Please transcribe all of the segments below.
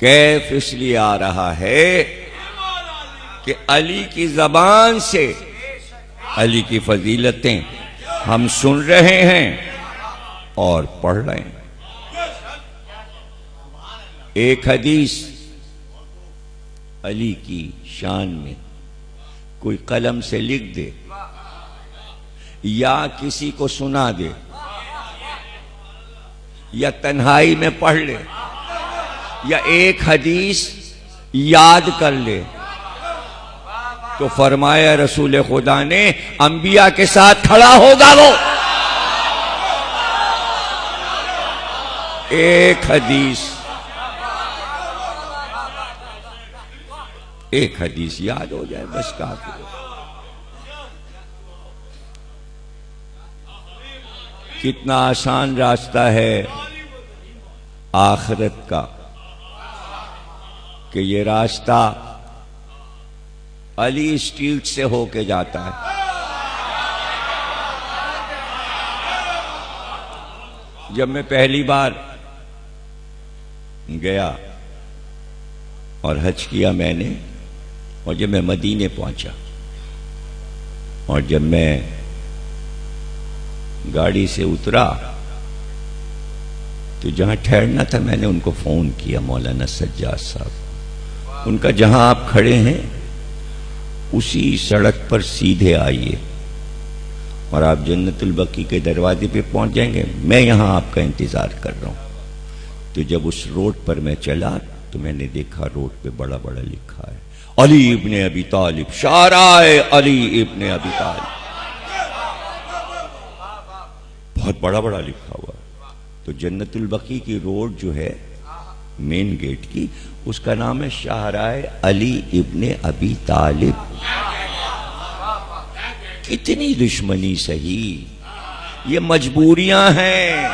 کیف اس لیے آ رہا ہے کہ علی کی زبان سے علی کی فضیلتیں ہم سن رہے ہیں اور پڑھ رہے ہیں۔ ایک حدیث علی کی شان میں کوئی قلم سے لکھ دے یا کسی کو سنا دے یا تنہائی میں پڑھ لے یا ایک حدیث یاد کر لے تو فرمایا رسول خدا نے انبیاء کے ساتھ کھڑا ہوگا وہ۔ ایک حدیث یاد ہو جائے بس کافی ہے۔ کتنا آسان راستہ ہے آخرت کا کہ یہ راستہ علی اسٹریٹ سے ہو کے جاتا ہے۔ جب میں پہلی بار گیا اور حج کیا میں نے، اور جب میں مدینے پہنچا اور جب میں گاڑی سے اترا تو جہاں ٹھہرنا تھا میں نے ان کو فون کیا، مولانا سجاد صاحب، ان کا جہاں آپ کھڑے ہیں اسی سڑک پر سیدھے آئیے اور آپ جنت البقیع کے دروازے پہ پہنچ جائیں گے، میں یہاں آپ کا انتظار کر رہا ہوں۔ تو جب اس روڈ پر میں چلا تو میں نے دیکھا روڈ پہ بڑا بڑا لکھا ہے علی ابن ابی طالب، شارع علی ابن ابی طالب، بہت بڑا بڑا لکھا ہوا۔ تو جنت البقیع کی روڈ جو ہے مین گیٹ کی، اس کا نام ہے شارع علی ابن ابی طالب۔ کتنی دشمنی سہی، یہ مجبوریاں ہیں،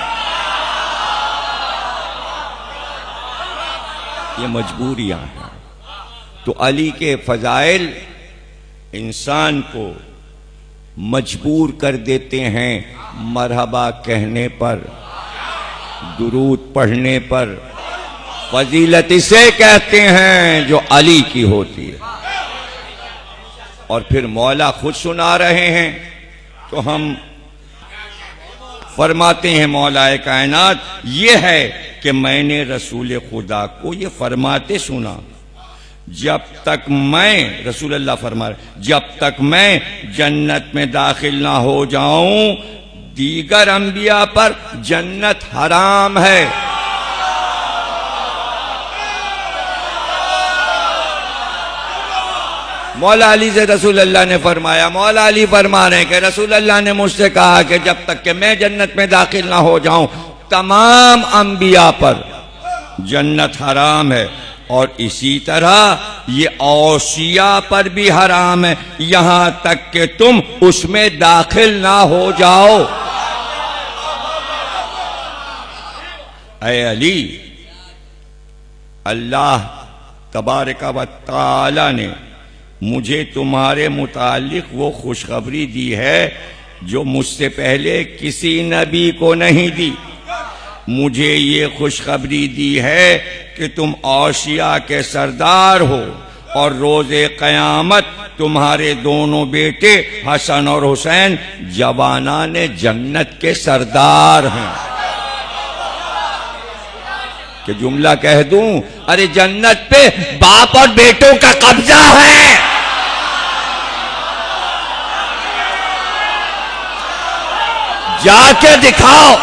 یہ مجبوریاں ہیں۔ تو علی کے فضائل انسان کو مجبور کر دیتے ہیں مرحبا کہنے پر، درود پڑھنے پر۔ فضیلت اسے کہتے ہیں جو علی کی ہوتی ہے۔ اور پھر مولا خود سنا رہے ہیں تو ہم فرماتے ہیں مولا کائنات یہ ہے کہ میں نے رسول خدا کو یہ فرماتے سنا، جب تک میں، رسول اللہ فرما رہے، جب تک میں جنت میں داخل نہ ہو جاؤں دیگر انبیاء پر جنت حرام ہے۔ مولا علی سے رسول اللہ نے فرمایا، مولا علی فرما رہے ہیں کہ رسول اللہ نے مجھ سے کہا کہ جب تک کہ میں جنت میں داخل نہ ہو جاؤں تمام انبیاء پر جنت حرام ہے، اور اسی طرح یہ اوصیاء پر بھی حرام ہے یہاں تک کہ تم اس میں داخل نہ ہو جاؤ۔ اے علی، اللہ تبارک و تعالی نے مجھے تمہارے متعلق وہ خوشخبری دی ہے جو مجھ سے پہلے کسی نبی کو نہیں دی۔ مجھے یہ خوشخبری دی ہے کہ تم اوصیاء کے سردار ہو، اور روز قیامت تمہارے دونوں بیٹے حسن اور حسین جوانان جنت کے سردار ہیں۔ کہ جملہ کہہ دوں، ارے جنت پہ باپ اور بیٹوں کا قبضہ ہے۔ جا کے دکھاؤ۔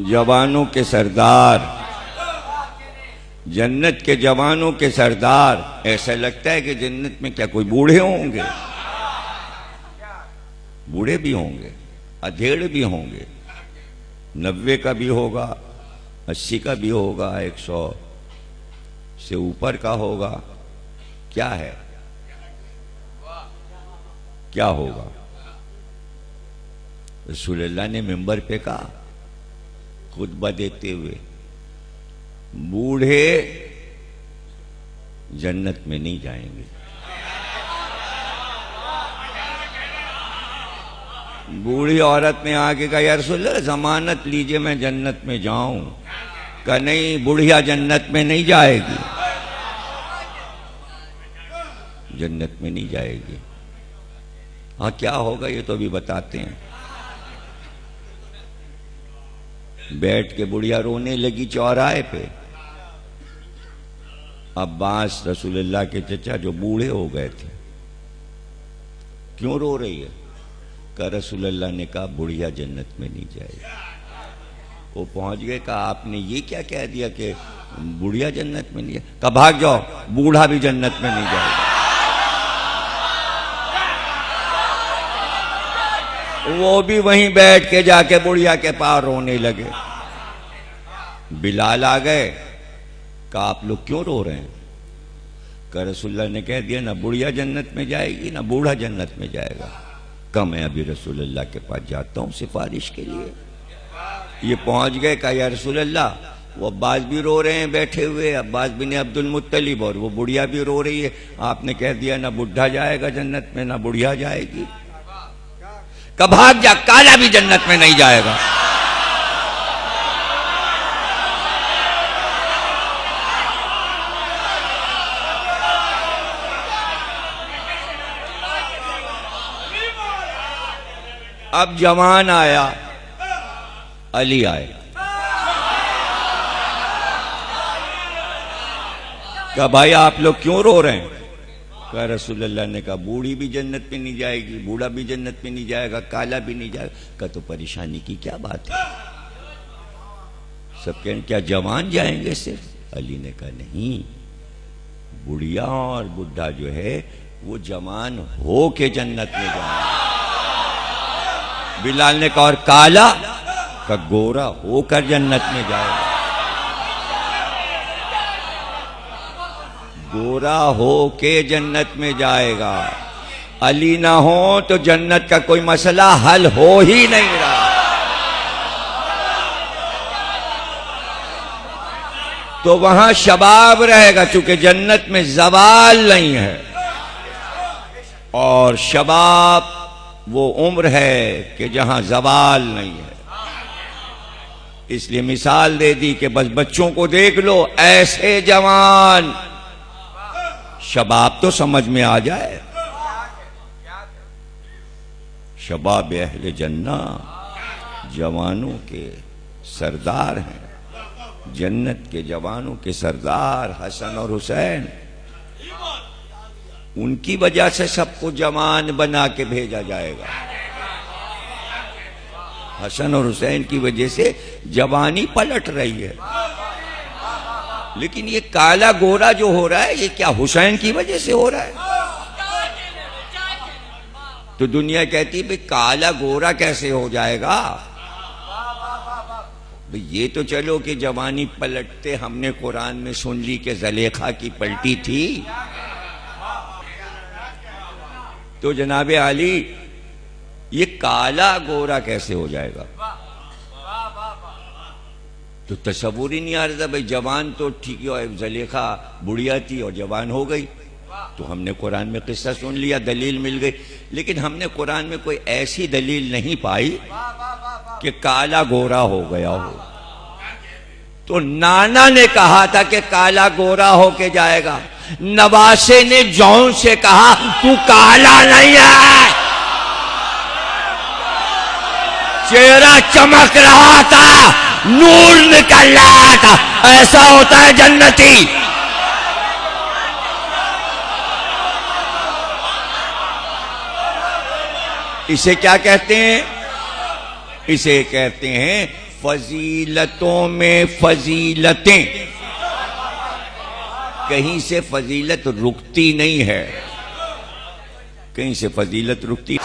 جوانوں کے سردار، جنت کے جوانوں کے سردار۔ ایسا لگتا ہے کہ جنت میں کیا کوئی بوڑھے ہوں گے؟ بوڑھے بھی ہوں گے، ادھیڑ بھی ہوں گے، 90 کا بھی ہوگا، 80 کا بھی ہوگا، 100 سے اوپر کا ہوگا۔ کیا ہے؟ کیا ہوگا؟ رسول اللہ نے منبر پہ کہا خطبہ دیتے ہوئے، بوڑھے جنت میں نہیں جائیں گے۔ بوڑھی عورت نے آگے کہا یا رسول اللہ ضمانت لیجئے میں جنت میں جاؤں۔ کہا نہیں، بڑھیا جنت میں نہیں جائے گی، جنت میں نہیں جائے گی۔ ہاں کیا ہوگا یہ تو ابھی بتاتے ہیں۔ بیٹھ کے بڑھیا رونے لگی چوراہے پہ۔ عباس رسول اللہ کے چچا جو بوڑھے ہو گئے تھے، کیوں رو رہی ہے؟ کہ رسول اللہ نے کہا بڑھیا جنت میں نہیں جائے گی۔ وہ پہنچ گئے، کہا آپ نے یہ کیا کہہ دیا کہ بڑھیا جنت میں نہیں جائے؟ کہا بھاگ جاؤ، بوڑھا بھی جنت میں نہیں جائے گا۔ وہ بھی وہیں بیٹھ کے جا کے بڑھیا کے پاس رونے لگے۔ بلال آ گئے، کہا آپ لوگ کیوں رو رہے ہیں؟ کہ رسول اللہ نے کہہ دیا نہ بڑھیا جنت میں جائے گی نہ بوڑھا جنت میں جائے گا۔ کہ میں ابھی رسول اللہ کے پاس جاتا ہوں سفارش کے لیے۔ یہ پہنچ گئے، کہا یا رسول اللہ وہ عباس بھی رو رہے ہیں بیٹھے ہوئے، عباس بن عبد المطلب، اور وہ بڑھیا بھی رو رہی ہے، آپ نے کہہ دیا نہ بڑھا جائے گا جنت میں نہ بڑھیا جائے گی۔ کہ بھاگ جا، کالا بھی جنت میں نہیں جائے گا۔ اب جوان آیا، علی آئے۔ کہ بھائی آپ لوگ کیوں رو رہے ہیں؟ کہ رسول اللہ نے کہا بوڑھی بھی جنت میں نہیں جائے گی، بوڑھا بھی جنت میں نہیں جائے گا، کالا بھی نہیں جائے گا۔ کہ تو پریشانی کی کیا بات ہے؟ سب کہیں کیا جوان جائیں گے صرف؟ علی نے کہا نہیں، بڑھیا اور بڈھا جو ہے وہ جوان ہو کے جنت میں جائیں گے۔ بلال نے کہا اور کالا؟ کہ گورا ہو کر جنت میں جائے گا۔ گورا ہو کے جنت میں جائے گا۔ علی نہ ہو تو جنت کا کوئی مسئلہ حل ہو ہی نہیں رہا۔ تو وہاں شباب رہے گا، چونکہ جنت میں زوال نہیں ہے، اور شباب وہ عمر ہے کہ جہاں زوال نہیں ہے۔ اس لیے مثال دے دی کہ بس بچوں کو دیکھ لو، ایسے جوان، شباب تو سمجھ میں آ جائے۔ شباب اہل جنہ جوانوں کے سردار ہیں، جنت کے جوانوں کے سردار حسن اور حسین۔ ان کی وجہ سے سب کو جوان بنا کے بھیجا جائے گا۔ حسن اور حسین کی وجہ سے جوانی پلٹ رہی ہے۔ لیکن یہ کالا گورا جو ہو رہا ہے یہ کیا حسین کی وجہ سے ہو رہا ہے؟ تو دنیا کہتی ہے کالا گورا کیسے ہو جائے گا؟ یہ تو چلو کہ جوانی پلٹتے ہم نے قرآن میں سن لی کہ زلیخا کی پلٹی تھی، تو جناب علی یہ کالا گورا کیسے ہو جائے گا؟ تو تصور ہی نہیں آ رہا تھا۔ بھائی جوان تو ٹھیک ہے، زلیخا بڑھیا تھی اور جوان ہو گئی، تو ہم نے قرآن میں قصہ سن لیا، دلیل مل گئی، لیکن ہم نے قرآن میں کوئی ایسی دلیل نہیں پائی کہ کالا گورا ہو گیا ہو۔ تو نانا نے کہا تھا کہ کالا گورا ہو کے جائے گا، نواسے نے جون سے کہا تو کالا نہیں ہے، چہرہ چمک رہا تھا، نور نکل رہا تھا، ایسا ہوتا ہے جنتی۔ اسے کیا کہتے ہیں؟ اسے کہتے ہیں فضیلتوں میں فضیلتیں۔ کہیں سے فضیلت رکتی نہیں ہے، کہیں سے فضیلت رکتی